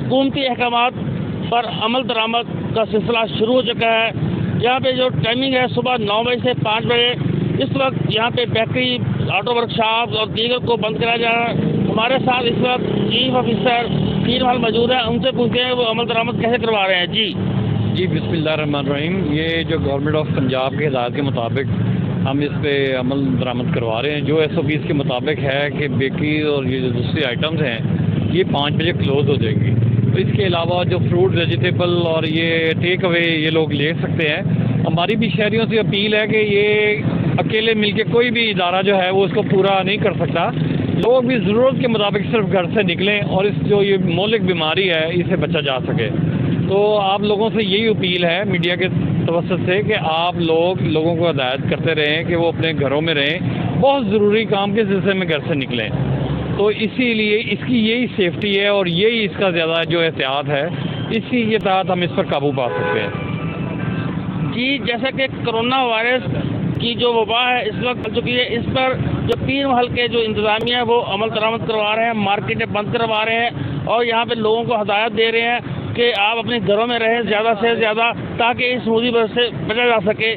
حکومتی احکامات پر عمل درآمد کا سلسلہ شروع ہو چکا ہے۔ یہاں پہ جو ٹائمنگ ہے صبح 9 بجے سے 5 بجے، اس وقت یہاں پہ بیکری، آٹو ورک شاپ اور دیگر کو بند کرایا جا رہا ہے۔ ہمارے ساتھ اس وقت چیف آفیسر پیر محل موجود ہیں، ان سے پوچھتے ہیں وہ عمل درآمد کیسے کروا رہے ہیں۔ جی بسم اللہ الرحمن الرحیم۔ یہ جو گورنمنٹ آف پنجاب کے ہدایت کے مطابق ہم اس پہ عمل درآمد کروا رہے ہیں، جو SOPs کے مطابق ہے کہ بیکری اور یہ جو دوسری آئٹمز ہیں یہ 5 بجے کلوز ہو جائیں گی۔ تو اس کے علاوہ جو فروٹ، ویجیٹیبل اور یہ ٹیک اوے یہ لوگ لے سکتے ہیں۔ ہماری بھی شہریوں سے اپیل ہے کہ یہ اکیلے مل کے کوئی بھی ادارہ جو ہے وہ اس کو پورا نہیں کر سکتا۔ لوگ بھی ضرورت کے مطابق صرف گھر سے نکلیں اور اس جو یہ مہلک بیماری ہے اسے بچا جا سکے۔ تو آپ لوگوں سے یہی اپیل ہے میڈیا کے توسط سے کہ آپ لوگوں کو ہدایت کرتے رہیں کہ وہ اپنے گھروں میں رہیں، بہت ضروری کام کے سلسلے میں گھر سے نکلیں۔ تو اسی لیے اس کی یہی سیفٹی ہے اور یہی اس کا زیادہ جو احتیاط ہے، اسی کے تحت ہم اس پر قابو پا سکتے ہیں۔ جی، جیسا کہ کرونا وائرس کی جو وبا ہے اس وقت چل چکی ہے، اس پر جو پیر محل کے جو انتظامیہ ہے وہ عمل درآمد کروا رہے ہیں، مارکیٹیں بند کروا رہے ہیں اور یہاں پہ لوگوں کو ہدایت دے رہے ہیں کہ آپ اپنے گھروں میں رہیں زیادہ سے زیادہ، تاکہ اس مصیبت سے بچا جا سکے۔